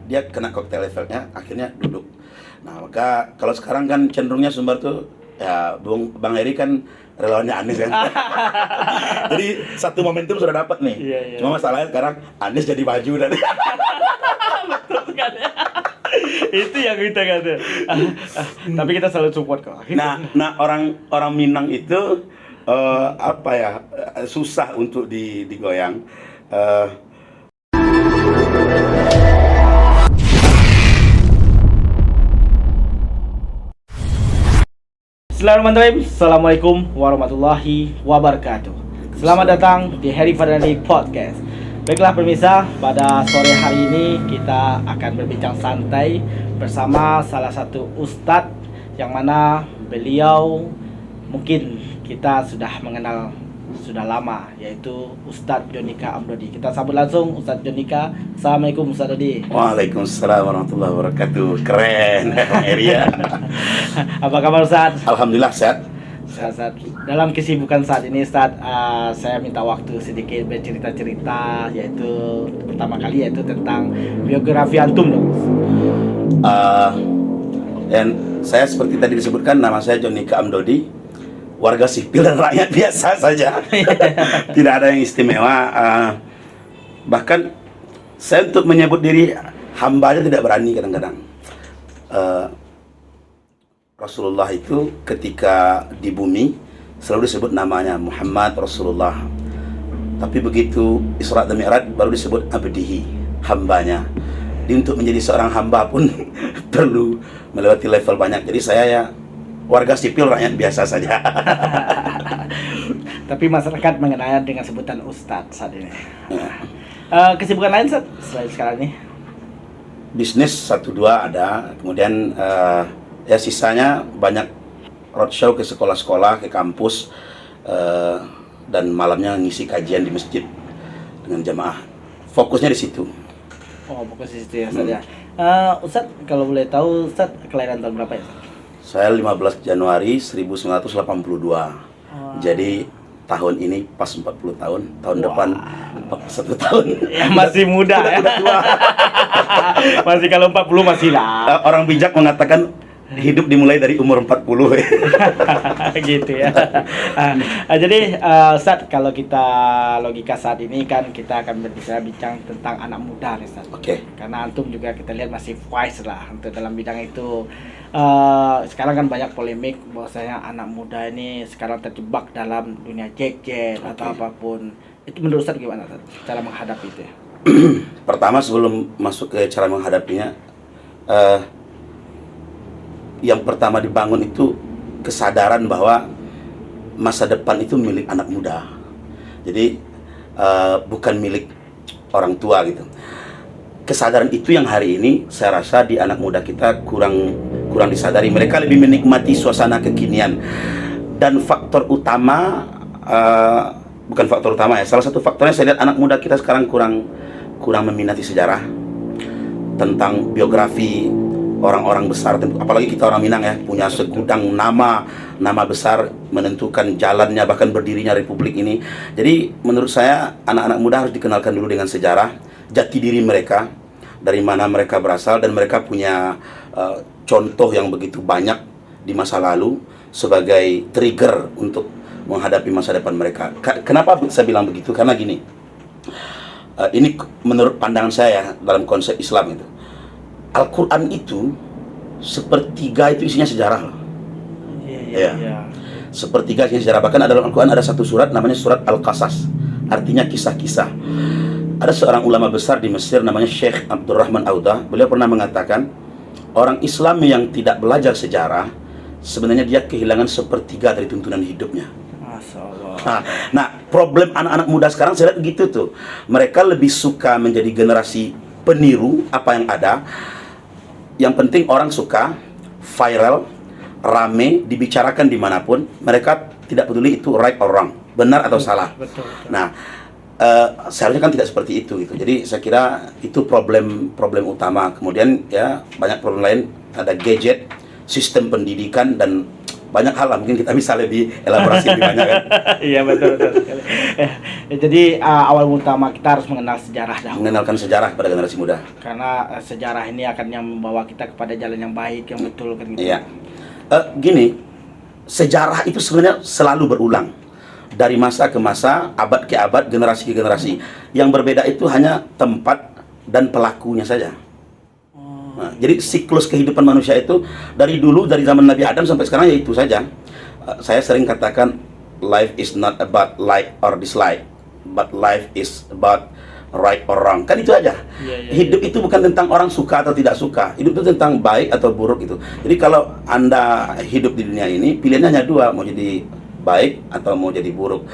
dia kena koktail efeknya, akhirnya duduk. Nah, maka kalau sekarang kan cenderungnya Sumbar tuh ya Bang Heri kan relawannya Anies kan. Jadi satu momentum sudah dapat nih. Iya, iya. Cuma masalahnya sekarang Anies jadi maju dan Betul sekali. Itu yang kita kata. Tapi kita selalu support kok. nah orang Minang itu susah untuk digoyang. Bismillahirrahmanirrahim. Assalamualaikum warahmatullahi wabarakatuh. Selamat datang di Heri Fadani Podcast. Baiklah pemirsa, pada sore hari ini kita akan berbincang santai bersama salah satu ustadz yang mana beliau mungkin kita sudah mengenal sudah lama, yaitu Ustadz Jonika Amdodi. Kita sambut langsung Ustadz Jonika. Assalamualaikum Ustadz Dodi. Waalaikumsalam warahmatullahi wabarakatuh. Keren, Bang Heri ya. Apa kabar Ustadz? Alhamdulillah sehat. Saat dalam kesibukan saat ini Ustadz, saya minta waktu sedikit bercerita-cerita, yaitu pertama kali yaitu tentang biografi antum dong. Dan saya seperti tadi disebutkan, nama saya Jonika Amdodi, warga sipil dan rakyat biasa saja. Tidak ada yang istimewa. Bahkan saya untuk menyebut diri hamba aja tidak berani kadang-kadang. Rasulullah itu ketika di bumi selalu disebut namanya Muhammad Rasulullah. Tapi begitu Isra dan Mi'raj baru disebut abdihi, hambanya. Jadi untuk menjadi seorang hamba pun perlu melewati level banyak. Jadi saya ya warga sipil rakyat biasa saja. Tapi masyarakat mengenalnya dengan sebutan Ustadz saat ini. Kesibukan lain Ustadz selain sekarang ini? Bisnis 1-2 ada, kemudian ya sisanya banyak roadshow ke sekolah-sekolah, ke kampus, dan malamnya ngisi kajian di masjid dengan jamaah. Fokusnya di situ. Oh, fokus di situ ya Ustadz ya. Ustadz, kalau boleh tahu Ustadz kelahiran tahun berapa ya Ustadz? Saya 15 Januari 1982. Jadi tahun ini pas 40 tahun, tahun depan 41 tahun. Ya, masih muda ya. Udah tua. Masih kalau 40 masih lah. Orang bijak mengatakan hidup dimulai dari umur 40. Gitu ya. Jadi Ustadz, kalau kita logika saat ini kan kita akan bincang tentang anak muda nih Ustadz. Oke. Karena antum juga kita lihat masih wise lah untuk dalam bidang itu. Sekarang kan banyak polemik bahwasanya anak muda ini sekarang terjebak dalam dunia gadget atau apapun. Itu menurut Ustadz gimana Ustadz cara menghadapi itu ya? Pertama sebelum masuk ke cara menghadapinya, yang pertama dibangun itu kesadaran bahwa masa depan itu milik anak muda. Jadi bukan milik orang tua gitu. Kesadaran itu yang hari ini saya rasa di anak muda kita kurang disadari. Mereka lebih menikmati suasana kekinian. Dan faktor utama, bukan faktor utama ya, salah satu faktornya saya lihat anak muda kita sekarang kurang meminati sejarah tentang biografi orang-orang besar, apalagi kita orang Minang ya, punya segudang nama besar menentukan jalannya bahkan berdirinya republik ini. Jadi menurut saya anak-anak muda harus dikenalkan dulu dengan sejarah, jati diri mereka, dari mana mereka berasal, dan mereka punya contoh yang begitu banyak di masa lalu sebagai trigger untuk menghadapi masa depan mereka. Kenapa saya bilang begitu? Karena gini, ini menurut pandangan saya dalam konsep Islam itu, Al-Quran itu sepertiga itu isinya sejarah. Iya. Sepertiga isinya sejarah. Bahkan dalam Al-Quran ada satu surat namanya surat Al-Qasas, artinya kisah-kisah. Ada seorang ulama besar di Mesir namanya Syekh Abdurrahman Audah. Beliau pernah mengatakan, orang Islam yang tidak belajar sejarah sebenarnya dia kehilangan sepertiga dari tuntunan hidupnya. Masya Allah. Nah, problem anak-anak muda sekarang saya lihat gitu tuh. Mereka lebih suka menjadi generasi peniru apa yang ada. Yang penting orang suka, viral, rame, dibicarakan dimanapun. Mereka tidak peduli itu right or wrong, benar atau salah. Betul. Nah, seharusnya kan tidak seperti itu gitu. Jadi saya kira itu problem utama. Kemudian ya banyak problem lain, ada gadget, sistem pendidikan, dan banyak hal lah, mungkin kita bisa lebih elaborasi lebih banyak kan. Iya betul sekali. Jadi awal utama kita harus mengenal sejarah dahulu. Mengenalkan sejarah kepada generasi muda. Karena sejarah ini akan yang membawa kita kepada jalan yang baik, yang betul kan gitu. Iya. Gini, sejarah itu sebenarnya selalu berulang. Dari masa ke masa, abad ke abad, generasi ke generasi. Yang berbeda itu hanya tempat dan pelakunya saja. Nah, jadi siklus kehidupan manusia itu dari dulu, dari zaman Nabi Adam sampai sekarang ya itu saja. Saya sering katakan life is not about like or dislike, but life is about right or wrong. Kan itu aja. Hidup itu bukan tentang orang suka atau tidak suka. Hidup itu tentang baik atau buruk itu. Jadi kalau Anda hidup di dunia ini, pilihannya hanya dua, mau jadi baik atau mau jadi buruk.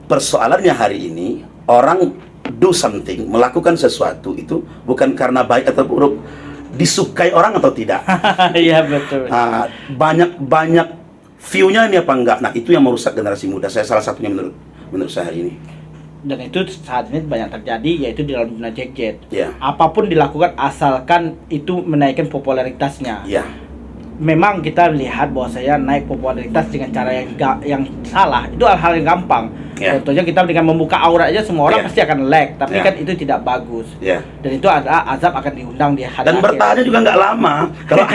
Persoalannya hari ini, orang do something, melakukan sesuatu itu bukan karena baik atau buruk, disukai orang atau tidak. Iya betul. Banyak view-nya ini apa enggak. Nah, itu yang merusak generasi muda. Saya salah satunya menurut saya hari ini. Dan itu saat ini banyak terjadi, yaitu di dalam dunia gadget. Ya. Apapun dilakukan asalkan itu menaikkan popularitasnya. Ya. Memang kita lihat bahwa saya naik popularitas dengan cara yang salah, itu hal yang gampang. Ya. Contohnya kita dengan membuka aurat aja semua orang Ya. pasti akan like, tapi Ya. kan itu tidak bagus. Ya. Dan itu ada azab akan diundang di hari Dan akhir. bertahannya juga nggak lama. Kalau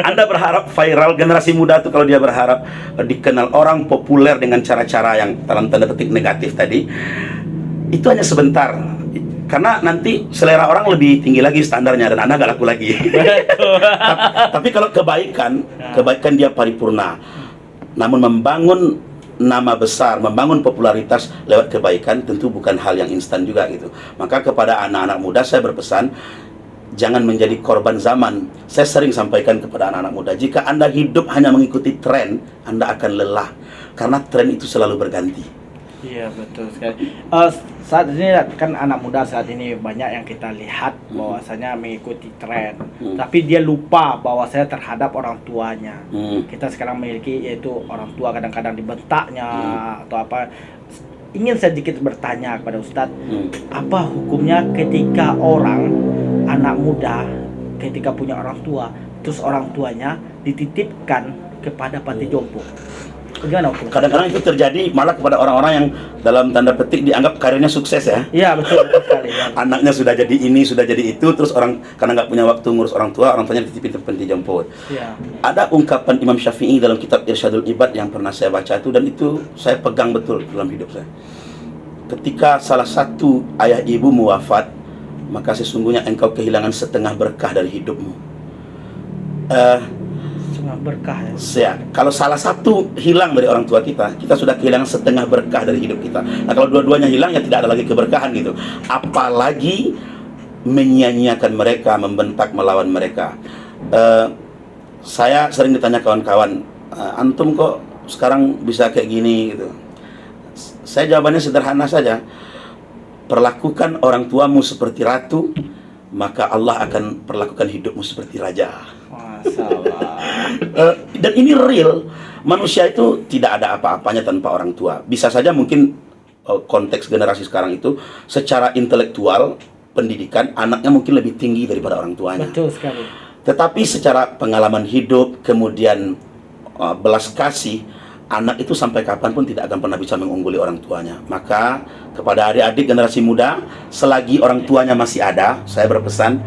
Anda berharap viral, generasi muda tuh kalau dia berharap dikenal orang, populer dengan cara-cara yang dalam tanda petik negatif tadi, itu hanya sebentar. Karena nanti selera orang lebih tinggi lagi standarnya dan Anda nggak laku lagi. Tapi kalau kebaikan dia paripurna. Namun membangun nama besar, membangun popularitas lewat kebaikan tentu bukan hal yang instan juga gitu. Maka kepada anak-anak muda saya berpesan, jangan menjadi korban zaman. Saya sering sampaikan kepada anak-anak muda, jika Anda hidup hanya mengikuti tren, Anda akan lelah. Karena tren itu selalu berganti. Iya betul sekali. Saat ini kan anak muda saat ini banyak yang kita lihat bahwasanya mengikuti tren, tapi dia lupa bahwasanya terhadap orang tuanya. Kita sekarang memiliki yaitu orang tua kadang-kadang dibentaknya atau apa. Ingin saya sedikit bertanya kepada Ustadz, apa hukumnya ketika anak muda ketika punya orang tua, terus orang tuanya dititipkan kepada panti jompo? Bagaimana hukum? Kadang-kadang itu terjadi malah kepada orang-orang yang dalam tanda petik dianggap karirnya sukses ya. Iya betul sekali. Ya. Anaknya sudah jadi ini, sudah jadi itu, terus orang karena nggak punya waktu ngurus orang tuanya dititipin ke panti jompo. Ya. Ada ungkapan Imam Syafi'i dalam kitab Irsyadul Ibad yang pernah saya baca itu, dan itu saya pegang betul dalam hidup saya. Ketika salah satu ayah ibumu wafat, maka sesungguhnya engkau kehilangan setengah berkah dari hidupmu. Berkah ya. Kalau salah satu hilang dari orang tua kita sudah kehilangan setengah berkah dari hidup kita. Nah, kalau dua-duanya hilang ya tidak ada lagi keberkahan gitu. Apalagi menyia-nyiakan mereka, membentak melawan mereka. Saya sering ditanya kawan-kawan, antum kok sekarang bisa kayak gini gitu. Saya jawabannya sederhana saja. Perlakukan orang tuamu seperti ratu, maka Allah akan perlakukan hidupmu seperti raja. Masalah. Dan ini real. Manusia itu tidak ada apa-apanya tanpa orang tua. Bisa saja mungkin konteks generasi sekarang itu secara intelektual, pendidikan, anaknya mungkin lebih tinggi daripada orang tuanya. Betul sekali. Tetapi secara pengalaman hidup, kemudian belas kasih, anak itu sampai kapanpun tidak akan pernah bisa mengungguli orang tuanya. Maka kepada adik-adik generasi muda, selagi orang tuanya masih ada, saya berpesan,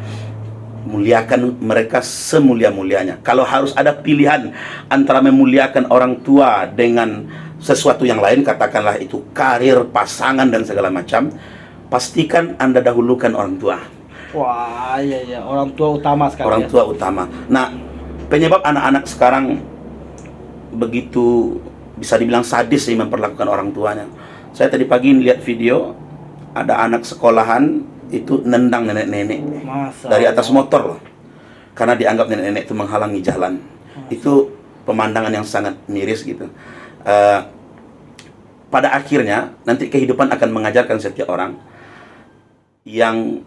muliakan mereka semulia-mulianya. Kalau harus ada pilihan antara memuliakan orang tua dengan sesuatu yang lain, katakanlah itu karir, pasangan, dan segala macam, pastikan Anda dahulukan orang tua. Wah, iya, orang tua utama sekali. Orang tua utama. Nah, penyebab anak-anak sekarang begitu bisa dibilang sadis sih memperlakukan orang tuanya. Saya tadi pagi lihat video, ada anak sekolahan itu nendang nenek-nenek dari atas motor loh, karena dianggap nenek-nenek itu menghalangi jalan. Itu pemandangan yang sangat miris gitu. Pada akhirnya nanti kehidupan akan mengajarkan setiap orang yang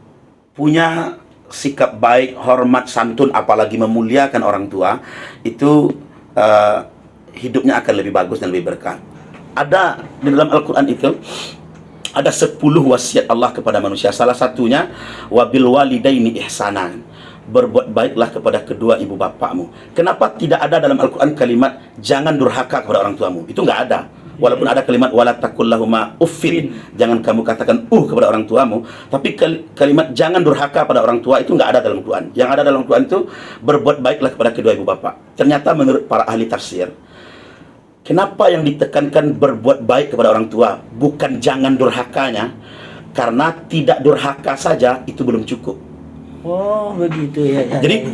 punya sikap baik, hormat, santun, apalagi memuliakan orang tua, itu hidupnya akan lebih bagus dan lebih berkah. Ada di dalam Al-Quran itu ada 10 wasiat Allah kepada manusia. Salah satunya wabil walidaini ihsanan. berbuat baiklah kepada kedua ibu bapakmu. Kenapa tidak ada dalam Al-Quran kalimat jangan durhaka kepada orang tuamu? Itu nggak ada. Walaupun ada kalimat wala taqul lahuma uffin, jangan kamu katakan kepada orang tuamu, tapi kalimat jangan durhaka pada orang tua itu nggak ada dalam Al-Quran. Yang ada dalam Al-Quran itu berbuat baiklah kepada kedua ibu bapak. Ternyata menurut para ahli tafsir, kenapa yang ditekankan berbuat baik kepada orang tua, bukan jangan durhakanya? Karena tidak durhaka saja itu belum cukup. Oh, begitu ya. Jadi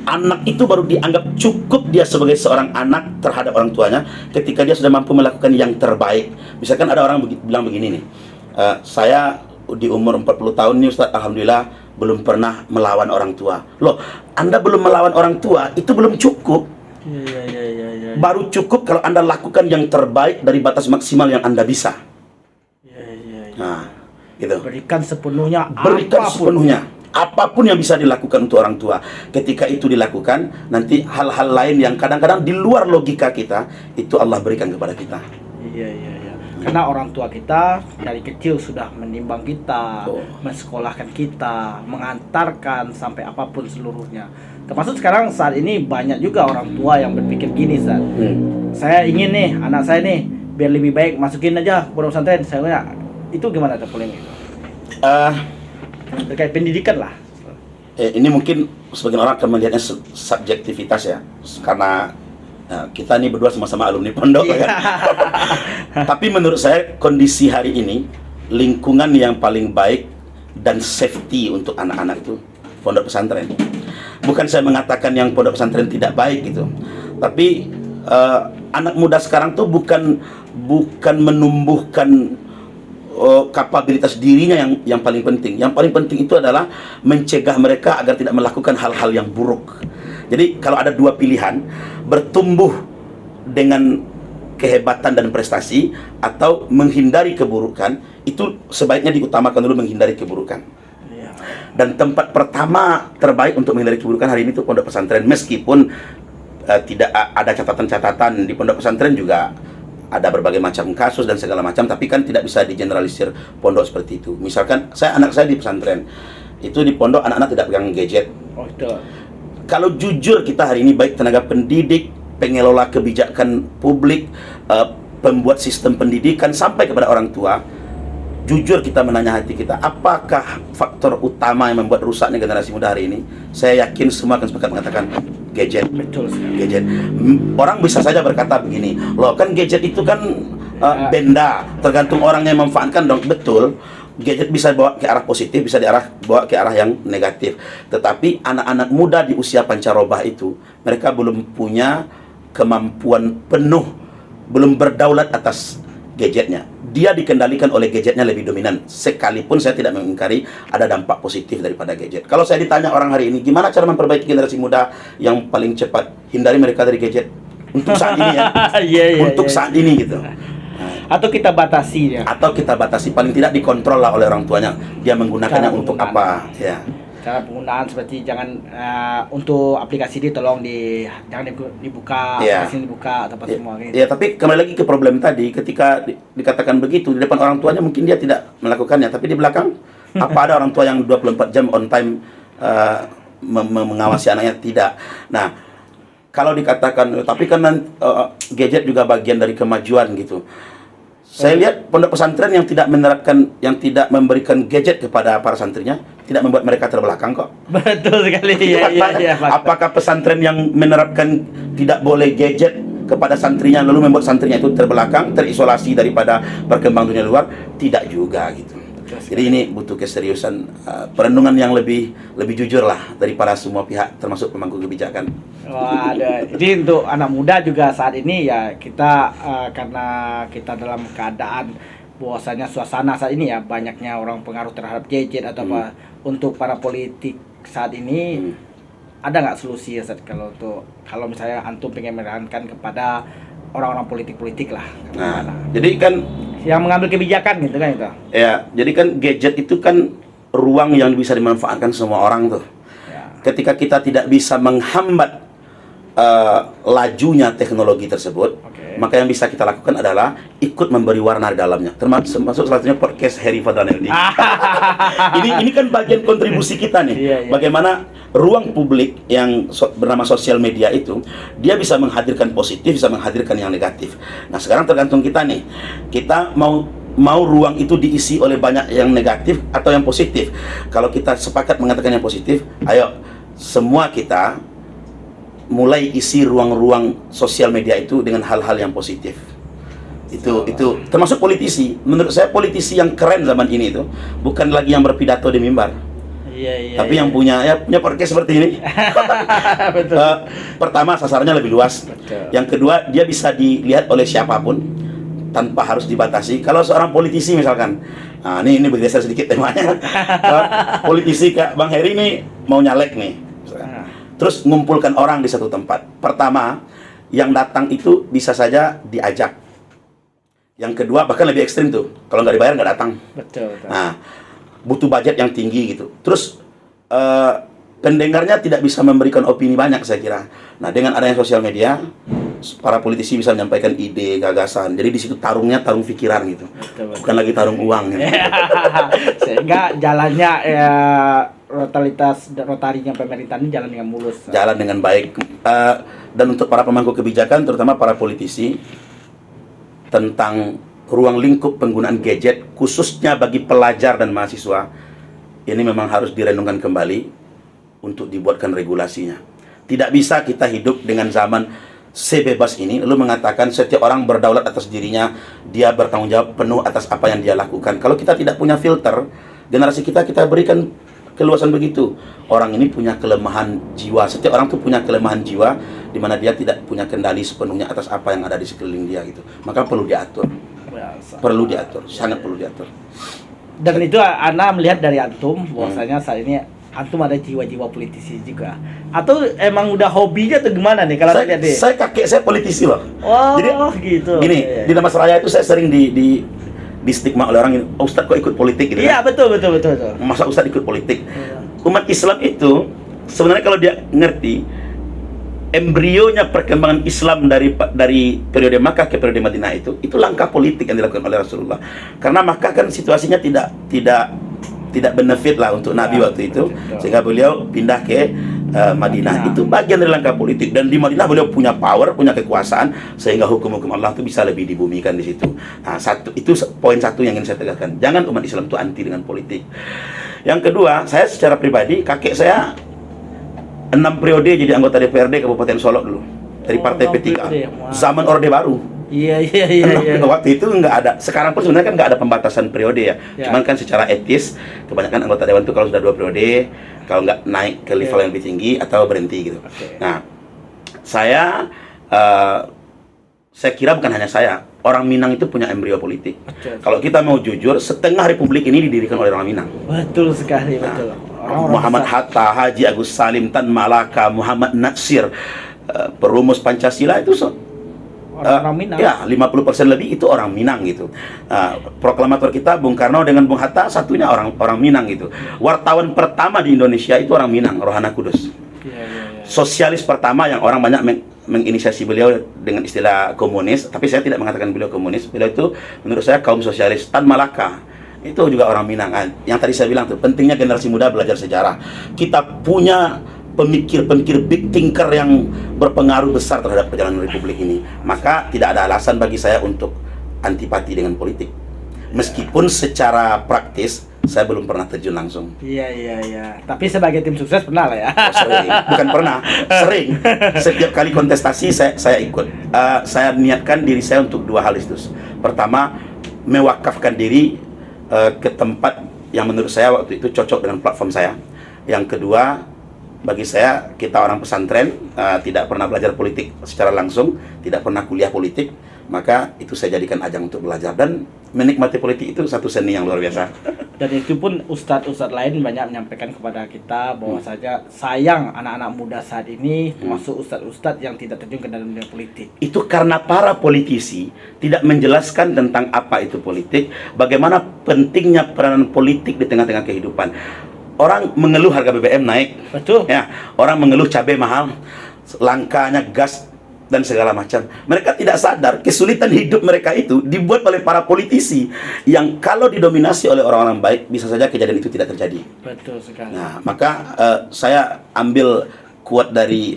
anak itu baru dianggap cukup dia sebagai seorang anak terhadap orang tuanya ketika dia sudah mampu melakukan yang terbaik. Misalkan ada orang bilang begini nih, saya di umur 40 tahun nih Ustaz, alhamdulillah belum pernah melawan orang tua. Loh, Anda belum melawan orang tua, itu belum cukup. Ya. Baru cukup kalau Anda lakukan yang terbaik dari batas maksimal yang Anda bisa. Ya. Nah, gitu. Berikan sepenuhnya. Apapun yang bisa dilakukan untuk orang tua. Ketika itu dilakukan, nanti hal-hal lain yang kadang-kadang di luar logika kita, itu Allah berikan kepada kita. Iya. Karena orang tua kita dari kecil sudah menimbang kita, mensekolahkan kita, mengantarkan sampai apapun seluruhnya. Termasuk sekarang saat ini banyak juga orang tua yang berpikir gini, Ustaz. Saya ingin nih, anak saya nih, biar lebih baik masukin aja pondok pesantren. Saya itu gimana tuh polemik itu? Terkait pendidikan lah. Ini mungkin sebagian orang akan melihatnya subjektivitas ya, karena kita ini berdua sama-sama alumni pondok kan. Tapi menurut saya kondisi hari ini, lingkungan yang paling baik dan safety untuk anak-anak itu pondok pesantren. Bukan saya mengatakan yang pondok pesantren tidak baik gitu, tapi anak muda sekarang tuh bukan menumbuhkan kapabilitas dirinya yang paling penting. Yang paling penting itu adalah mencegah mereka agar tidak melakukan hal-hal yang buruk. Jadi kalau ada dua pilihan, bertumbuh dengan kehebatan dan prestasi atau menghindari keburukan, itu sebaiknya diutamakan dulu menghindari keburukan. Dan tempat pertama terbaik untuk menghindari keburukan hari ini itu pondok pesantren. Meskipun tidak ada catatan-catatan di pondok pesantren juga ada berbagai macam kasus dan segala macam, tapi kan tidak bisa digeneralisir pondok seperti itu. Misalkan anak saya di pesantren, itu di pondok anak-anak tidak pegang gadget. Kalau jujur kita hari ini, baik tenaga pendidik, pengelola kebijakan publik, pembuat sistem pendidikan sampai kepada orang tua, jujur kita menanya hati kita, apakah faktor utama yang membuat rusaknya generasi muda hari ini? Saya yakin semua akan sepakat mengatakan gadget. Betul sekali. Gadget. Orang bisa saja berkata begini, loh kan gadget itu kan benda, tergantung orang yang memanfaatkan dong. Betul, gadget bisa bawa ke arah positif, bisa bawa ke arah yang negatif. Tetapi anak-anak muda di usia pancarobah itu, mereka belum punya kemampuan penuh, belum berdaulat atas gadgetnya. Dia dikendalikan oleh gadgetnya lebih dominan. Sekalipun saya tidak mengingkari ada dampak positif daripada gadget. Kalau saya ditanya orang hari ini, gimana cara memperbaiki generasi muda yang paling cepat? Hindari mereka dari gadget. Untuk saat ini ya. Untuk saat ini gitu. Atau kita batasi ya. Atau kita batasi, paling tidak dikontrol lah oleh orang tuanya. Dia menggunakannya untuk apa? Ya. Cara penggunaan seperti jangan untuk aplikasi ini tolong jangan dibuka, aplikasi dibuka atau apa semua gitu. Ya, tapi kembali lagi ke problem tadi, ketika dikatakan begitu di depan orang tuanya mungkin dia tidak melakukannya, tapi di belakang apa ada orang tua yang 24 jam on time mengawasi anaknya? Tidak. Nah, kalau dikatakan tapi kan gadget juga bagian dari kemajuan gitu. Saya lihat pondok pesantren yang tidak memberikan gadget kepada para santrinya tidak membuat mereka terbelakang kok. Betul sekali. Iya. Apakah pesantren yang menerapkan tidak boleh gadget kepada santrinya lalu membuat santrinya itu terbelakang, terisolasi daripada perkembangan dunia luar? Tidak juga gitu. Jadi ini butuh keseriusan, perenungan yang lebih jujur lah daripada semua pihak, termasuk pemangku kebijakan. Jadi untuk anak muda juga saat ini ya kita karena kita dalam keadaan bahwasanya suasana saat ini ya banyaknya orang pengaruh terhadap gadget atau apa, untuk para politik saat ini ada nggak solusi ya Ustaz, kalau misalnya antum pengen menekankan kepada orang-orang politik lah. Nah, jadi kan yang mengambil kebijakan gitu kan itu. Ya, jadi kan gadget itu kan ruang yang bisa dimanfaatkan semua orang tuh. Ya. Ketika kita tidak bisa menghambat lajunya teknologi tersebut, maka yang bisa kita lakukan adalah ikut memberi warna di dalamnya. Termasuk salah satunya podcast Harry Fadraneldi. ini kan bagian kontribusi kita nih. Iya. Bagaimana ruang publik yang bernama sosial media itu, dia bisa menghadirkan positif, bisa menghadirkan yang negatif. Nah, sekarang tergantung kita nih. Kita mau ruang itu diisi oleh banyak yang negatif atau yang positif. Kalau kita sepakat mengatakan yang positif, ayo semua kita mulai isi ruang-ruang sosial media itu dengan hal-hal yang positif. Itu termasuk politisi. Menurut saya politisi yang keren zaman ini itu bukan lagi yang berpidato di mimbar. Tapi yang punya podcast seperti ini. Betul. Pertama, sasarannya lebih luas. Betul. Yang kedua, dia bisa dilihat oleh siapapun tanpa harus dibatasi. Kalau seorang politisi misalkan, nah ini bergeser sedikit temanya. Politisi Kak Bang Heri ini mau nyalek nih. Terus ngumpulkan orang di satu tempat. Pertama, yang datang itu bisa saja diajak. Yang kedua, bahkan lebih ekstrim tuh. Kalau nggak dibayar, nggak datang. Betul. Nah, butuh budget yang tinggi gitu. Terus, pendengarnya tidak bisa memberikan opini banyak, saya kira. Nah, dengan adanya sosial media, para politisi bisa menyampaikan ide, gagasan. Jadi di situ tarung pikiran gitu. Betul. Bukan lagi tarung uang gitu. Sehingga jalannya rotarinya pemerintahan ini jalan dengan mulus. Jalan dengan baik. Dan untuk para pemangku kebijakan, terutama para politisi, tentang ruang lingkup penggunaan gadget, khususnya bagi pelajar dan mahasiswa, ini memang harus direnungkan kembali untuk dibuatkan regulasinya. Tidak bisa kita hidup dengan zaman sebebas ini, lalu mengatakan setiap orang berdaulat atas dirinya, dia bertanggung jawab penuh atas apa yang dia lakukan. Kalau kita tidak punya filter, generasi kita berikan keluasan begitu. Orang ini punya kelemahan jiwa. Setiap orang tuh punya kelemahan jiwa di mana dia tidak punya kendali sepenuhnya atas apa yang ada di sekeliling dia gitu. Maka perlu diatur. Perlu diatur, sangat perlu diatur. Dan itu Ana melihat dari antum bahwasanya saat ini antum ada jiwa-jiwa politisi juga. Atau emang udah hobinya tuh gimana nih kalau lihat deh? Saya kakek saya politisi loh. Oh, jadi gitu. Gini, di Damas Raya itu saya sering di stigma oleh orang ini, Ustadz kok ikut politik gitu. Iya, kan? betul. Masa Ustadz ikut politik? Iya. Umat Islam itu sebenarnya kalau dia ngerti embrionya perkembangan Islam dari periode Makkah ke periode Madinah itu langkah politik yang dilakukan oleh Rasulullah. Karena Makkah kan situasinya tidak benefit lah untuk Nabi waktu itu, sehingga beliau pindah ke Madinah. Itu bagian dari langkah politik, dan di Madinah beliau punya power, punya kekuasaan, sehingga hukum-hukum Allah itu bisa lebih dibumikan di situ. Nah, itu poin satu yang ingin saya tegakkan. Jangan umat Islam itu anti dengan politik. Yang kedua, saya secara pribadi, kakek saya 6 periode jadi anggota DPRD Kabupaten Solok dulu, dari Partai P3, zaman Orde Baru. Iya. Waktu itu nggak ada. Sekarang pun sebenarnya kan nggak ada pembatasan periode ya. Cuman kan secara etis, kebanyakan anggota dewan itu kalau sudah 2 periode, kalau nggak naik ke level yang lebih tinggi atau berhenti gitu. Nah, saya kira bukan hanya saya, orang Minang itu punya embrio politik. Kalau kita mau jujur, setengah republik ini didirikan oleh orang Minang. Betul sekali, betul. Muhammad Hatta, Haji Agus Salim, Tan Malaka, Muhammad Natsir, perumus Pancasila itu orang Minang. Ya, 50% lebih itu orang Minang gitu. Proklamator kita Bung Karno dengan Bung Hatta satunya orang Minang gitu. Wartawan pertama di Indonesia itu orang Minang, Rohana Kudus. Sosialis pertama yang orang banyak menginisiasi beliau dengan istilah komunis, tapi saya tidak mengatakan beliau komunis. Beliau itu menurut saya kaum sosialis. Tan Malaka itu juga orang Minang. Yang tadi saya bilang tuh, pentingnya generasi muda belajar sejarah. Kita punya pemikir-pemikir big thinker yang berpengaruh besar terhadap perjalanan republik ini. Maka tidak ada alasan bagi saya untuk antipati dengan politik. Meskipun secara praktis saya belum pernah terjun langsung. Iya. Tapi sebagai tim sukses pernah lah ya. Sering, bukan pernah, sering. Setiap kali kontestasi saya ikut. Saya niatkan diri saya untuk 2 hal itu. Pertama, mewakafkan diri ke tempat yang menurut saya waktu itu cocok dengan platform saya. Yang kedua, bagi saya, kita orang pesantren, tidak pernah belajar politik secara langsung, tidak pernah kuliah politik, maka itu saya jadikan ajang untuk belajar. Dan menikmati politik itu satu seni yang luar biasa. Dan itu pun ustadz-ustadz lain banyak menyampaikan kepada kita bahwa saja sayang anak-anak muda saat ini, termasuk ustadz-ustadz yang tidak terjun ke dalam dunia politik. Itu karena para politisi tidak menjelaskan tentang apa itu politik, bagaimana pentingnya peranan politik di tengah-tengah kehidupan. Orang mengeluh harga BBM naik, betul. Ya, orang mengeluh cabai mahal. langkanya gas dan segala macam. Mereka tidak sadar kesulitan hidup mereka itu dibuat oleh para politisi yang kalau didominasi oleh orang-orang baik, bisa saja kejadian itu tidak terjadi. Betul sekali. Nah, maka saya ambil quote dari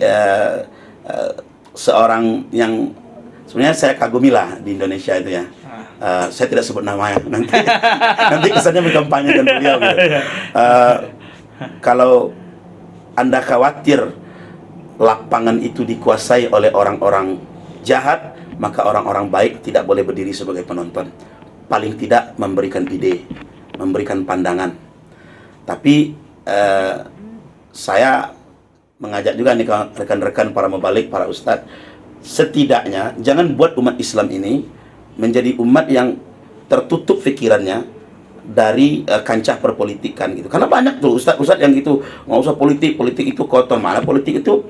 seorang yang sebenarnya saya kagumilah di Indonesia itu ya. Saya tidak sebut namanya, nanti kesannya mengkampanyekan beliau gitu. Kalau Anda khawatir lapangan itu dikuasai oleh orang-orang jahat, maka orang-orang baik tidak boleh berdiri sebagai penonton. Paling tidak memberikan ide, memberikan pandangan. Tapi saya mengajak juga nih rekan-rekan para mubalik, para ustadz, setidaknya jangan buat umat Islam ini menjadi umat yang tertutup pikirannya dari kancah perpolitikan gitu. Karena banyak tuh ustadz-ustadz yang gitu, nggak usah politik itu kotor. Malah politik itu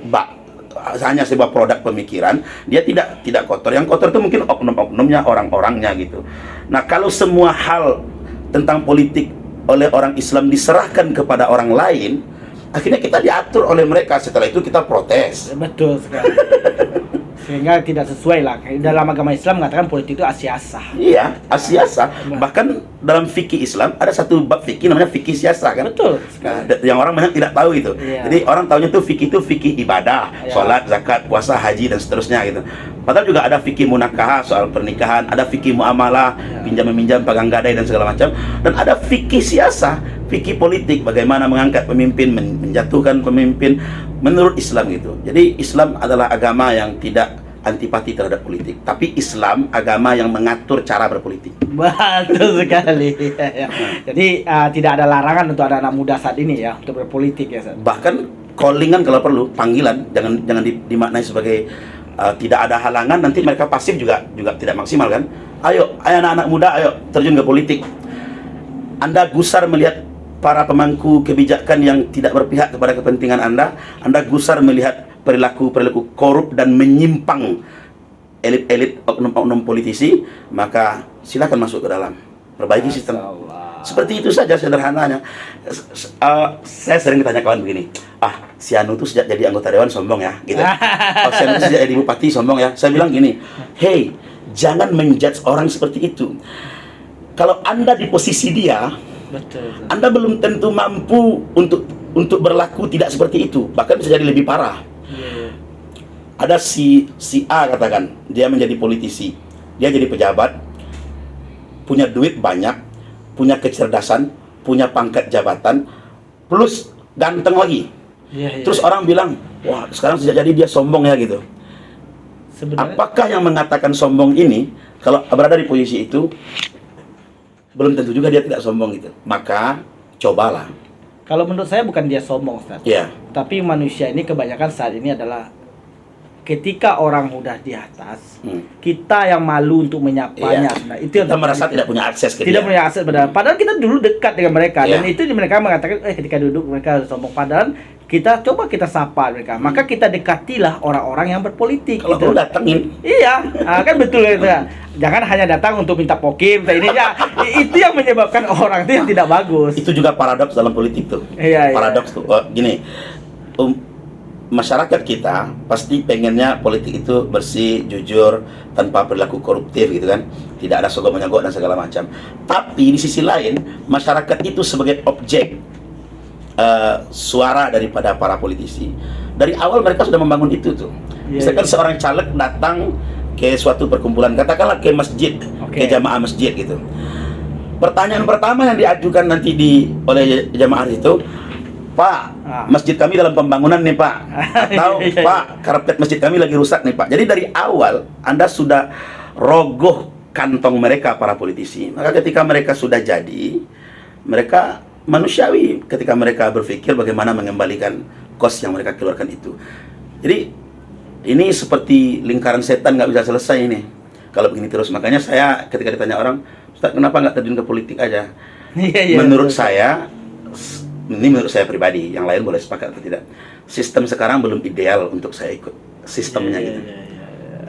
hanya sebuah produk pemikiran, dia tidak kotor. Yang kotor itu mungkin oknum-oknumnya, orang-orangnya gitu. Nah, kalau semua hal tentang politik oleh orang Islam diserahkan kepada orang lain, akhirnya kita diatur oleh mereka. Setelah itu kita protes. Betul sekali. Sehingga tidak sesuai lah. Dalam agama Islam mengatakan politik itu asiasah. Iya, asiasah. Bahkan dalam fikih Islam ada satu bab fikih namanya fikih siasah kan. Betul. Nah, yang orang banyak tidak tahu itu. Iya. Jadi orang tahunya tuh fikih ibadah, Iya. sholat, zakat, puasa, haji dan seterusnya gitu. Padahal juga ada fikih munakahah, soal pernikahan, ada fikih muamalah, pinjam meminjam, pegang gadai dan segala macam. Dan ada fikih siasah, fikih politik, bagaimana mengangkat pemimpin, menjatuhkan pemimpin menurut Islam gitu. Jadi Islam adalah agama yang tidak antipati terhadap politik, tapi Islam agama yang mengatur cara berpolitik. Betul sekali. Jadi tidak ada larangan untuk anak-anak muda saat ini ya untuk berpolitik ya. Bahkan callingan kalau perlu, panggilan, jangan dimaknai sebagai tidak ada halangan, nanti mereka pasif juga tidak maksimal kan. Ayo anak-anak muda, ayo terjun ke politik. Anda gusar melihat para pemangku kebijakan yang tidak berpihak kepada kepentingan Anda gusar melihat perilaku korup dan menyimpang elit-elit oknum-oknum politisi, maka silakan masuk ke dalam, perbaiki sistem. Seperti itu saja sederhananya. Saya sering ditanya kawan begini, si Anu tuh sejak jadi anggota dewan sombong ya, gitu. Si Anu tuh sejak jadi bupati sombong ya. Saya bilang gini, hey, jangan menjudge orang seperti itu. Kalau Anda di posisi dia, betul. Anda belum tentu mampu untuk berlaku tidak seperti itu, bahkan bisa jadi lebih parah. Ada si A katakan, dia menjadi politisi, dia jadi pejabat, punya duit banyak, punya kecerdasan, punya pangkat jabatan, plus ganteng lagi. Terus orang bilang, wah sekarang sejak jadi dia sombong ya gitu. Sebenarnya, apakah yang mengatakan sombong ini kalau berada di posisi itu belum tentu juga dia tidak sombong gitu. Maka cobalah. Kalau menurut saya bukan dia sombong, Ustaz. Iya. Tapi manusia ini kebanyakan saat ini adalah ketika orang udah di atas, kita yang malu untuk menyapanya. Iya. Nah, itu yang kita merasa tidak punya akses ke tidak dia. punya akses padahal kita dulu dekat dengan mereka, Iya. dan itu mereka mengatakan ketika duduk mereka sombong, padahal kita sapa mereka. Maka kita dekatilah orang-orang yang berpolitik. Kalau gitu. perlu datengin. Iya, kan betul itu ya. Jangan hanya datang untuk minta pokim, ini ya. Itu yang menyebabkan orang itu yang tidak bagus. Itu juga paradoks dalam politik tuh. Iya, paradoks tuh. Gini, masyarakat kita pasti pengennya politik itu bersih, jujur, tanpa perilaku koruptif gitu kan. Tidak ada sogok menyogok dan segala macam. Tapi di sisi lain, masyarakat itu sebagai objek suara daripada para politisi. Dari awal mereka sudah membangun itu tuh. Misalkan seorang caleg datang ke suatu perkumpulan, katakanlah ke masjid, ke jamaah masjid gitu. Pertanyaan pertama yang diajukan nanti oleh jamaah itu, Pak, masjid kami dalam pembangunan nih Pak. Atau Pak, karpet masjid kami lagi rusak nih Pak. Jadi dari awal Anda sudah rogoh kantong mereka para politisi. Maka ketika mereka sudah jadi, mereka manusiawi ketika mereka berpikir bagaimana mengembalikan kos yang mereka keluarkan itu. Jadi ini seperti lingkaran setan, nggak bisa selesai ini kalau begini terus. Makanya saya ketika ditanya orang, Ustaz kenapa nggak terjun ke politik aja? Menurut saya, ini menurut saya pribadi, yang lain boleh sepakat atau tidak, sistem sekarang belum ideal untuk saya ikut sistemnya gitu.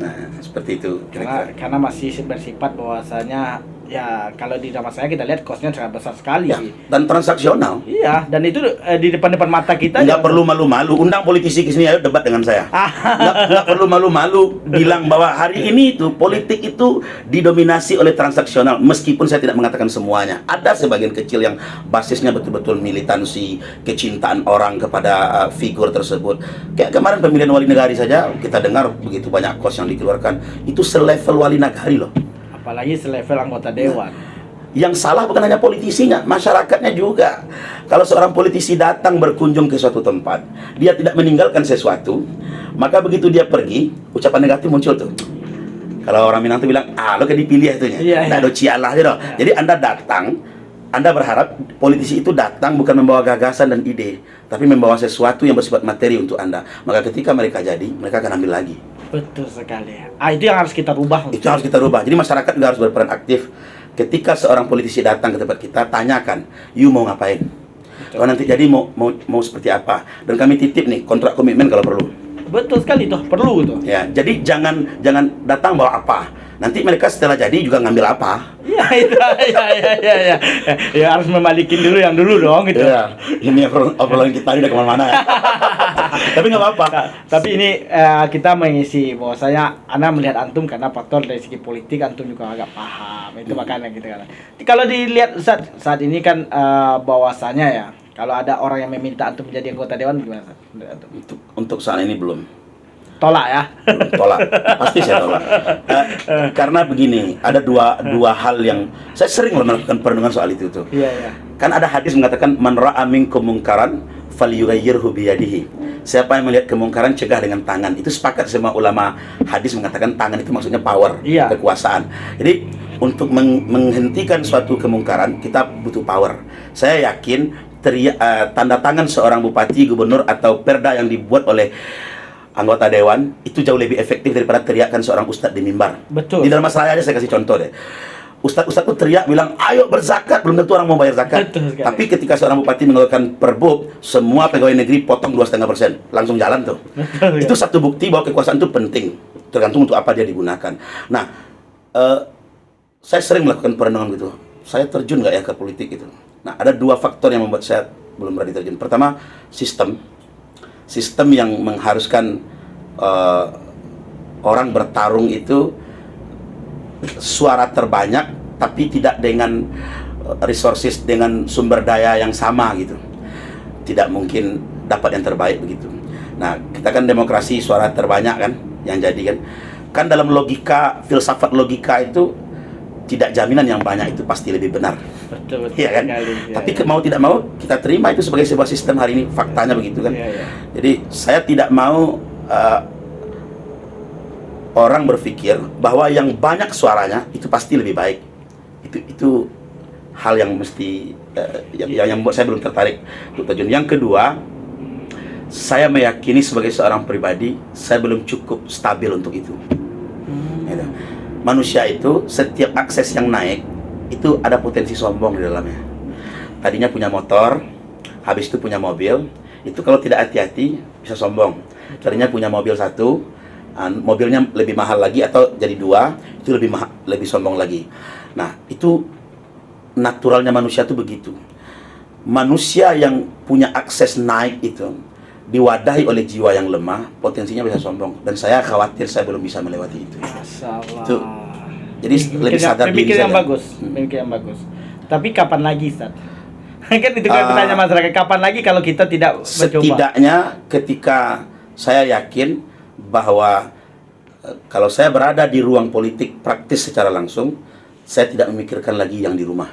Nah seperti itu kira-kira. Karena masih bersifat bahwasanya ya kalau di zaman saya kita lihat kosnya sangat besar sekali. Ya, dan transaksional. Iya, dan itu di depan mata kita. Nggak perlu malu-malu, undang politisi ke sini, ayo debat dengan saya. Nggak perlu malu-malu bilang bahwa hari ini itu politik itu didominasi oleh transaksional, meskipun saya tidak mengatakan semuanya. Ada sebagian kecil yang basisnya betul-betul militansi, kecintaan orang kepada figur tersebut. Kayak kemarin pemilihan wali negari saja, kita dengar begitu banyak kos yang dikeluarkan, itu selevel wali negari loh. Apalagi selevel anggota dewan. Yang salah bukan hanya politisinya, masyarakatnya juga. Kalau seorang politisi datang berkunjung ke suatu tempat, dia tidak meninggalkan sesuatu, maka begitu dia pergi, ucapan negatif muncul tuh. Kalau orang Minang tuh bilang, lo kan dipilih itunya. Nggak ada cialah gitu. Jadi Anda datang, Anda berharap politisi itu datang bukan membawa gagasan dan ide, tapi membawa sesuatu yang bersifat materi untuk Anda. Maka ketika mereka jadi, mereka akan ambil lagi. Betul sekali. Itu yang harus kita rubah. Itu harus kita rubah. Jadi masyarakat juga harus berperan aktif. Ketika seorang politisi datang ke tempat kita, tanyakan, you mau ngapain? Kalau nanti jadi mau seperti apa? Dan kami titip nih kontrak komitmen kalau perlu. Betul sekali tuh, perlu tuh. Ya, jadi jangan datang bawa apa. Nanti mereka setelah jadi juga ngambil apa. Iya, itu ya. Ya harus memalikin dulu yang dulu dong gitu. Iya. Ini obrolan kita udah kemana-mana ya. Tapi nggak apa-apa. Tapi ini kita mengisi bahwasanya Anda melihat antum karena faktor dari segi politik antum juga agak paham. Itu makanya gitu kan. Kalau dilihat saat ini kan bahwasanya ya, kalau ada orang yang meminta antum menjadi anggota dewan gimana Ustaz? Untuk saat ini belum. Tolak ya? Tolak, pasti saya tolak. Karena begini, ada dua hal yang saya sering melakukan perenungan soal itu tuh. Iya. Kan ada hadis mengatakan man ra'a minkum mungkaran falyughayyirhu biyadihi. Siapa yang melihat kemungkaran cegah dengan tangan. Itu sepakat semua ulama hadis mengatakan tangan itu maksudnya power, kekuasaan. Jadi untuk menghentikan suatu kemungkaran kita butuh power. Saya yakin tanda tangan seorang bupati, gubernur atau perda yang dibuat oleh anggota dewan itu jauh lebih efektif daripada teriakan seorang ustadz di mimbar. Betul. Di dalam masalah aja saya kasih contoh deh. Ustadz tuh teriak bilang, ayo berzakat, belum tentu orang mau bayar zakat. Tapi ketika seorang bupati mengeluarkan perbub, semua pegawai negeri potong 2,5%, langsung jalan tuh. Betul, itu satu bukti bahwa kekuasaan itu penting, tergantung untuk apa dia digunakan. Nah, saya sering melakukan perenungan gitu. Saya terjun nggak ya ke politik itu? Nah, ada dua faktor yang membuat saya belum berani terjun. Pertama, sistem yang mengharuskan orang bertarung itu suara terbanyak tapi tidak dengan resources, dengan sumber daya yang sama gitu. Tidak mungkin dapat yang terbaik begitu. Nah, kita kan demokrasi suara terbanyak kan yang jadi kan dalam logika, filsafat logika itu tidak jaminan yang banyak itu pasti lebih benar. Betul ya kan? Tapi mau tidak mau kita terima itu sebagai sebuah sistem hari ini, faktanya begitu kan. Jadi saya tidak mau orang berpikir bahwa yang banyak suaranya itu pasti lebih baik. Itu hal yang mesti yang membuat saya belum tertarik untuk terjun. Yang kedua, saya meyakini sebagai seorang pribadi saya belum cukup stabil untuk itu. Gitu. Manusia itu setiap akses yang naik itu ada potensi sombong di dalamnya. Tadinya punya motor, habis itu punya mobil, itu kalau tidak hati-hati bisa sombong. Tadinya punya mobil satu, mobilnya lebih mahal lagi atau jadi dua, itu lebih sombong lagi. Nah, itu naturalnya manusia itu begitu. Manusia yang punya akses naik itu diwadahi oleh jiwa yang lemah, potensinya bisa sombong. Dan saya khawatir saya belum bisa melewati itu. Itu. Jadi lebih sadar diri saya. Memikir yang bagus. Tapi kapan lagi, Ustaz? Kan itu kan pertanyaan masyarakat, kapan lagi kalau kita tidak mencoba? Setidaknya ketika saya yakin bahwa kalau saya berada di ruang politik praktis secara langsung, saya tidak memikirkan lagi yang di rumah.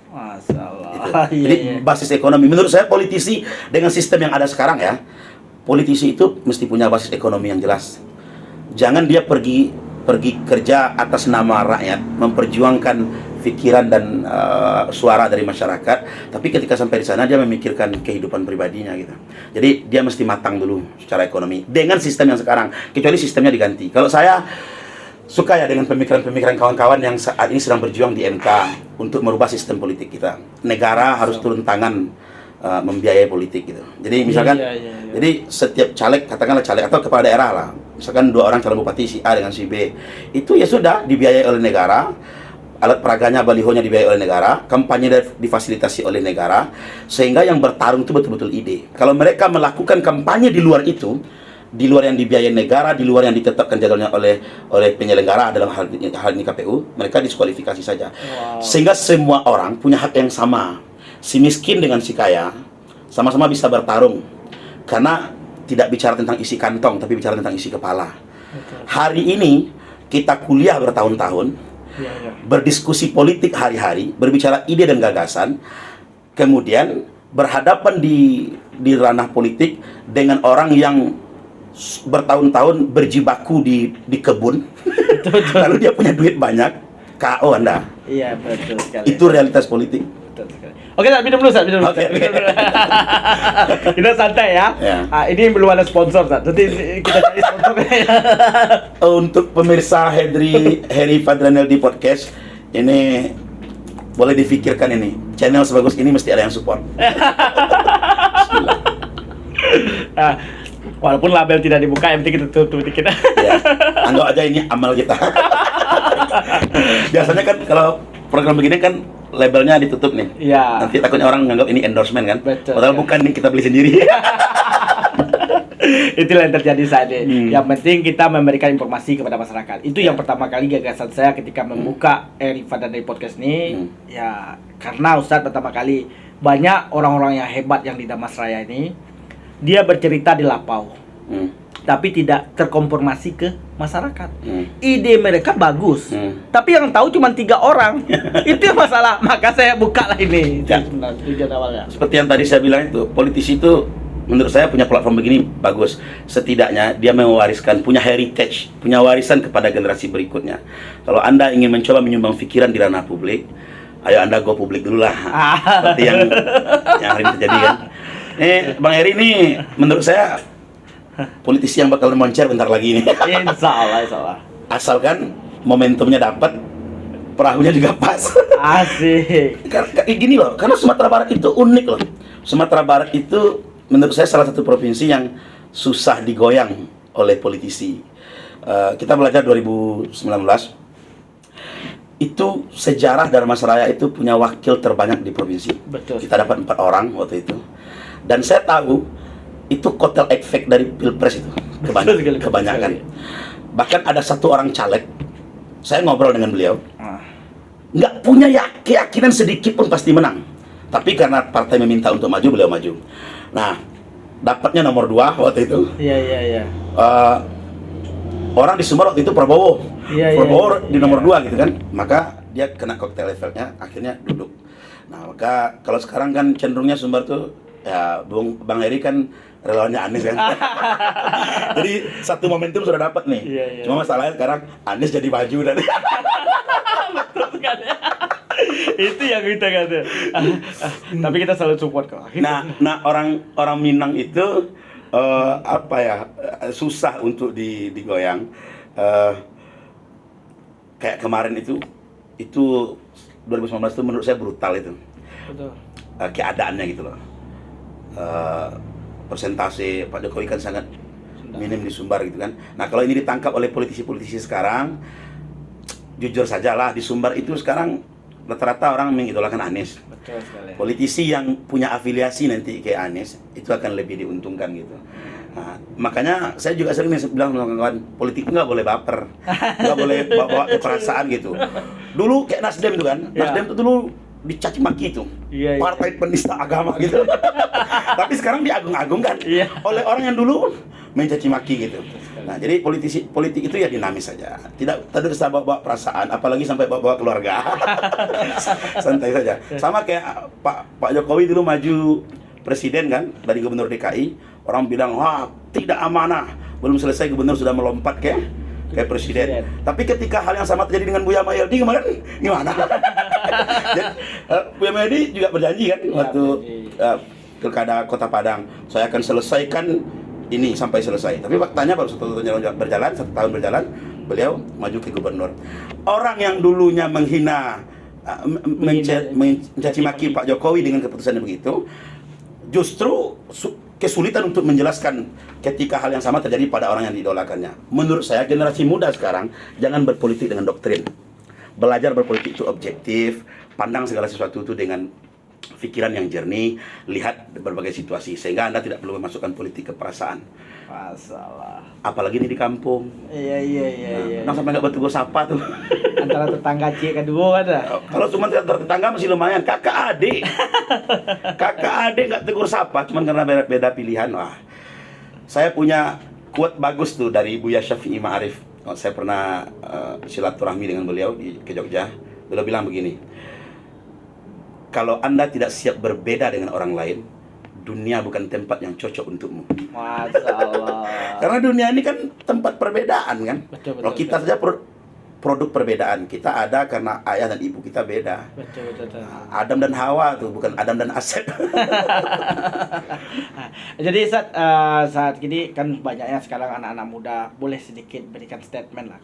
Masalah. Gitu. Jadi basis ekonomi. Menurut saya politisi dengan sistem yang ada sekarang ya, politisi itu mesti punya basis ekonomi yang jelas. Jangan dia pergi kerja atas nama rakyat, memperjuangkan pikiran dan suara dari masyarakat, tapi ketika sampai di sana dia memikirkan kehidupan pribadinya gitu. Jadi dia mesti matang dulu secara ekonomi dengan sistem yang sekarang, kecuali sistemnya diganti. Kalau saya suka ya dengan pemikiran-pemikiran kawan-kawan yang saat ini sedang berjuang di MK untuk merubah sistem politik kita. Negara harus turun tangan membiayai politik gitu. Jadi misalkan, jadi setiap caleg, katakanlah caleg atau kepala daerah lah, misalkan 2 orang calon bupati si A dengan si B, itu ya sudah dibiayai oleh negara. alat peraganya, balihonya dibiayai oleh negara, kampanye difasilitasi oleh negara, sehingga yang bertarung itu betul-betul ide. Kalau mereka melakukan kampanye di luar itu, di luar yang dibiayai negara, di luar yang ditetapkan jadwalnya oleh penyelenggara dalam hal ini KPU, mereka diskualifikasi saja. Sehingga semua orang punya hak yang sama. Si miskin dengan si kaya sama-sama bisa bertarung, karena tidak bicara tentang isi kantong, tapi bicara tentang isi kepala. Hari ini kita kuliah bertahun-tahun, berdiskusi politik hari-hari, berbicara ide dan gagasan, kemudian berhadapan di ranah politik dengan orang yang bertahun-tahun berjibaku di kebun, lalu dia punya duit banyak, KO Anda. Iya, betul sekali. Itu realitas politik. Betul sekali. Oke, Sat, minum dulu, Sat. Minum dulu. Oke. Kita santai ya. Ya. Ini belum ada sponsor, Sat. Nanti kita cari sponsor. Untuk pemirsa Heri Fadranel di podcast, ini boleh difikirkan ini. Channel sebagus ini mesti ada yang support. Bismillah. Walaupun label tidak dibuka, yang penting kita tutup dikit. Ya, anggap aja ini amal kita. Biasanya kan kalau program begini kan labelnya ditutup nih. Iya. Nanti takutnya orang menganggap ini endorsement kan. Betul, Padahal ya. bukan nih, kita beli sendiri. Itulah yang terjadi saat ini. Yang penting kita memberikan informasi kepada masyarakat. Itu yang pertama kali gagasan saya ketika membuka Heri Fadranel podcast ini. Ya, karena Ustadz pertama kali banyak orang-orang yang hebat yang di Damasraya ini, dia bercerita di Lapau, tapi tidak terkonfirmasi ke masyarakat. Ide mereka bagus, tapi yang tahu cuma 3 orang. Itu yang masalah. Maka saya buka lah ini. Ya. Tujuan awalnya. Seperti yang tadi saya bilang itu, politisi itu menurut saya punya platform begini bagus. Setidaknya dia mewariskan, punya heritage, punya warisan kepada generasi berikutnya. Kalau Anda ingin mencoba menyumbang pikiran di ranah publik, ayo Anda go publik dulu lah. Seperti yang hari ini terjadi kan. Bang Heri ini menurut saya politisi yang bakal moncer bentar lagi ini. Insya Allah. Asalkan momentumnya dapat, perahunya juga pas. Asik. Gini loh, karena Sumatera Barat itu unik loh. Sumatera Barat itu menurut saya salah satu provinsi yang susah digoyang oleh politisi. Kita belajar 2019, itu sejarah Dharmasraya itu punya wakil terbanyak di provinsi. Betul. Kita dapat 4 orang waktu itu. Dan saya tahu itu kotel efek dari pilpres itu kebanyakan. Bahkan ada 1 orang caleg, saya ngobrol dengan beliau, nggak punya keyakinan sedikit pun pasti menang. Tapi karena partai meminta untuk maju, beliau maju. Nah, dapatnya nomor 2 waktu itu. Iya. Orang di Sumbar waktu itu Prabowo. Prabowo di nomor 2 gitu kan. Maka dia kena kotel efeknya, akhirnya duduk. Nah, maka kalau sekarang kan cenderungnya Sumbar tuh, ya Bang Heri kan relawannya Anies kan. Jadi satu momentum sudah dapat nih. Iya. Cuma masalahnya sekarang Anies jadi maju dan Betul sekali. Itu yang kita kata. Tapi kita selalu support kok. nah orang Minang itu susah untuk digoyang. Kayak kemarin itu 2019 itu menurut saya brutal itu. Betul. Keadaannya gitu loh. Persentase Pak Jokowi kan sangat minim di Sumbar gitu kan. Nah, kalau ini ditangkap oleh politisi-politisi sekarang, jujur sajalah di Sumbar itu sekarang rata-rata orang mengidolakan Anies. Betul sekali. Politisi yang punya afiliasi nanti ke Anies itu akan lebih diuntungkan gitu. Nah, makanya saya juga sering bilang sama kawan-kawan, politik nggak boleh baper, nggak boleh bawa ke perasaan gitu. Dulu kayak Nasdem itu kan, Nasdem itu dulu dicaci maki itu, partai penista agama gitu. Tapi sekarang diagung-agungkan oleh orang yang dulu mencaci maki gitu. Nah, jadi politik itu ya dinamis saja, tidak usah bawa perasaan, apalagi sampai bawa keluarga. Santai saja. Sama kayak Pak Jokowi dulu maju presiden kan dari gubernur DKI, orang bilang wah tidak amanah, belum selesai gubernur sudah melompat ke presiden. Tapi ketika hal yang sama terjadi dengan Buya Mayildi kemarin, gimana? Buya Mayildi juga berjanji kan waktu pilkada Kota Padang, saya akan selesaikan ini sampai selesai. Tapi faktanya baru 1 tahun berjalan, beliau maju ke gubernur. Orang yang dulunya menghina, mencaci maki Pak Jokowi dengan keputusan yang begitu, justru kesulitan untuk menjelaskan ketika hal yang sama terjadi pada orang yang diidolakannya. Menurut saya generasi muda sekarang jangan berpolitik dengan doktrin. belajar berpolitik itu objektif, pandang segala sesuatu itu dengan pikiran yang jernih, lihat berbagai situasi, sehingga Anda tidak perlu memasukkan politik ke perasaan. Masalah. Apalagi ini di kampung. Iya. Nah, sampai nggak bertegur sapa tuh. Antara tetangga cik kedua ada. Kalau cuma tetangga masih lumayan, kakak adik. Kakak adik nggak tegur sapa, cuma karena beda pilihan. Wah, saya punya quote bagus tuh dari Buya Syafi'i Ma'arif. Saya pernah silaturahmi dengan beliau ke Jogja. Beliau bilang begini, kalau Anda tidak siap berbeda dengan orang lain, dunia bukan tempat yang cocok untukmu. Masalah. Karena dunia ini kan tempat perbedaan kan. Betul. Kalau kita saja produk perbedaan, kita ada karena ayah dan ibu kita beda. Betul. Adam dan Hawa tuh, bukan Adam dan Asep. Jadi saat ini kan banyaknya sekarang anak-anak muda, boleh sedikit berikan statement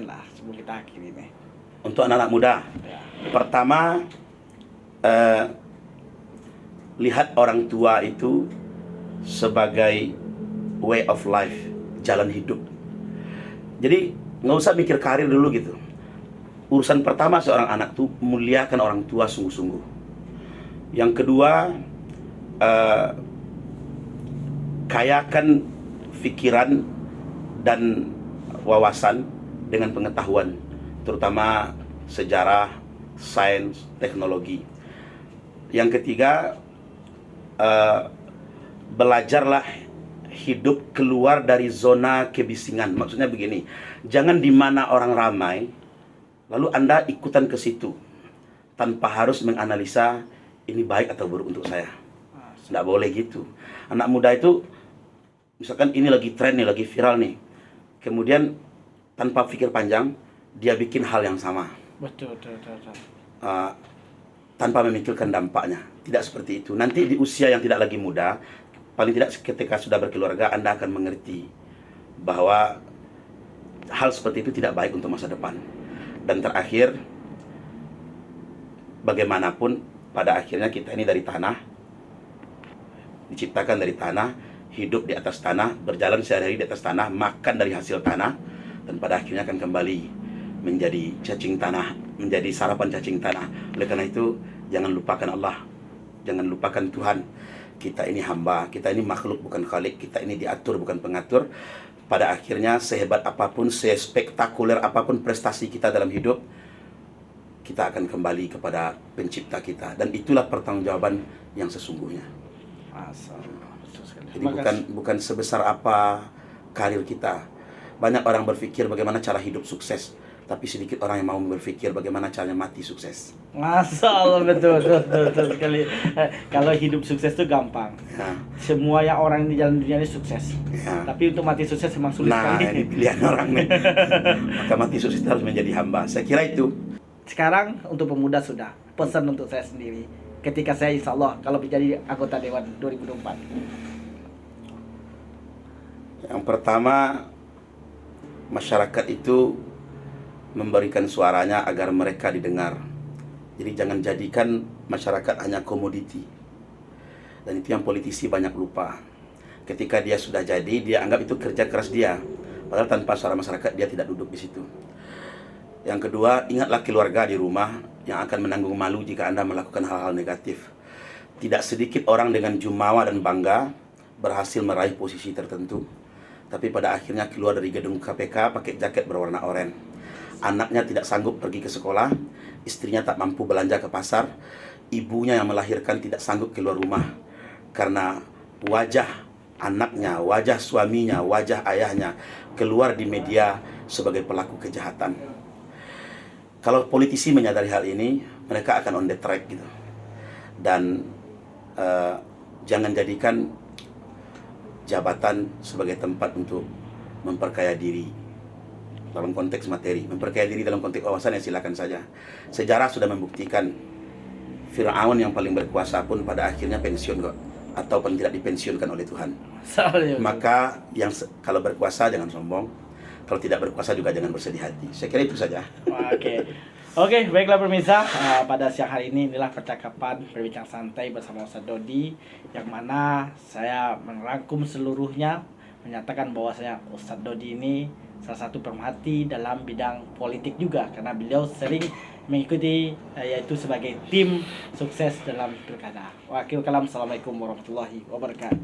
lah sebelum kita akhiri nih. Untuk anak-anak muda, Ya. pertama, lihat orang tua itu sebagai way of life, jalan hidup. Jadi nggak usah mikir karir dulu gitu. Urusan pertama seorang anak tuh muliakan orang tua sungguh-sungguh. Yang kedua, kayakan pikiran dan wawasan dengan pengetahuan, terutama sejarah, sains, teknologi. Yang ketiga, belajarlah hidup keluar dari zona kebisingan. Maksudnya begini, jangan di mana orang ramai, lalu Anda ikutan ke situ tanpa harus menganalisa ini baik atau buruk untuk saya. Nggak boleh gitu. Anak muda itu, misalkan ini lagi tren nih, lagi viral nih, kemudian tanpa pikir panjang, dia bikin hal yang sama. Betul. Tanpa memikirkan dampaknya. Tidak seperti itu. Nanti di usia yang tidak lagi muda, paling tidak ketika sudah berkeluarga, Anda akan mengerti bahwa hal seperti itu tidak baik untuk masa depan. Dan terakhir, bagaimanapun pada akhirnya kita ini dari tanah, diciptakan dari tanah, hidup di atas tanah, berjalan sehari-hari di atas tanah, makan dari hasil tanah, dan pada akhirnya akan kembali menjadi cacing tanah, menjadi sarapan cacing tanah. Oleh karena itu, jangan lupakan Allah, jangan lupakan Tuhan. Kita ini hamba, kita ini makhluk bukan khalik, kita ini diatur bukan pengatur. Pada akhirnya, sehebat apapun, sespektakuler apapun prestasi kita dalam hidup, kita akan kembali kepada pencipta kita, dan itulah pertanggungjawaban yang sesungguhnya. Masalah. Betul sekali. Jadi bukan sebesar apa karir kita. Banyak orang berpikir bagaimana cara hidup sukses, tapi sedikit orang yang mau berpikir bagaimana caranya mati sukses. Masalah, betul sekali. Kalau hidup sukses itu gampang. Ya. Semua yang orang di jalan dunia ini sukses. Ya. Tapi untuk mati sukses memang sulit Nah, sekali. ini pilihan orang nih. Maka mati sukses harus menjadi hamba. Saya kira itu. Sekarang untuk pemuda sudah. Pesan untuk saya sendiri. Ketika saya insya Allah kalau menjadi anggota Dewan 2024. Yang pertama, masyarakat itu memberikan suaranya agar mereka didengar. Jadi jangan jadikan masyarakat hanya komoditi. Dan itu yang politisi banyak lupa. Ketika dia sudah jadi, dia anggap itu kerja keras dia. Padahal tanpa suara masyarakat dia tidak duduk di situ. Yang kedua, ingatlah keluarga di rumah yang akan menanggung malu jika Anda melakukan hal-hal negatif. Tidak sedikit orang dengan jumawa dan bangga berhasil meraih posisi tertentu, tapi pada akhirnya keluar dari gedung KPK pakai jaket berwarna oranye. Anaknya tidak sanggup pergi ke sekolah, istrinya tak mampu belanja ke pasar, ibunya yang melahirkan tidak sanggup keluar rumah karena wajah anaknya, wajah suaminya, wajah ayahnya keluar di media sebagai pelaku kejahatan. Kalau politisi menyadari hal ini, mereka akan on the track gitu. Dan jangan jadikan jabatan sebagai tempat untuk memperkaya diri dalam konteks materi. Memperkaya diri dalam konteks wawasan ya silakan saja. Sejarah sudah membuktikan Fir'aun yang paling berkuasa pun pada akhirnya pensiun kok, atau paling tidak dipensiunkan oleh Tuhan. Maka kalau berkuasa jangan sombong, kalau tidak berkuasa juga jangan bersedih hati. Saya kira itu saja. Oke, baiklah pemirsa, pada siang hari ini inilah percakapan berbincang santai bersama Ustadz Dodi, yang mana saya merangkum seluruhnya, menyatakan bahwasanya Ustadz Dodi ini salah satu pemerhati dalam bidang politik juga, karena beliau sering mengikuti yaitu sebagai tim sukses dalam pilkada. Wakil kalam, assalamualaikum warahmatullahi wabarakatuh.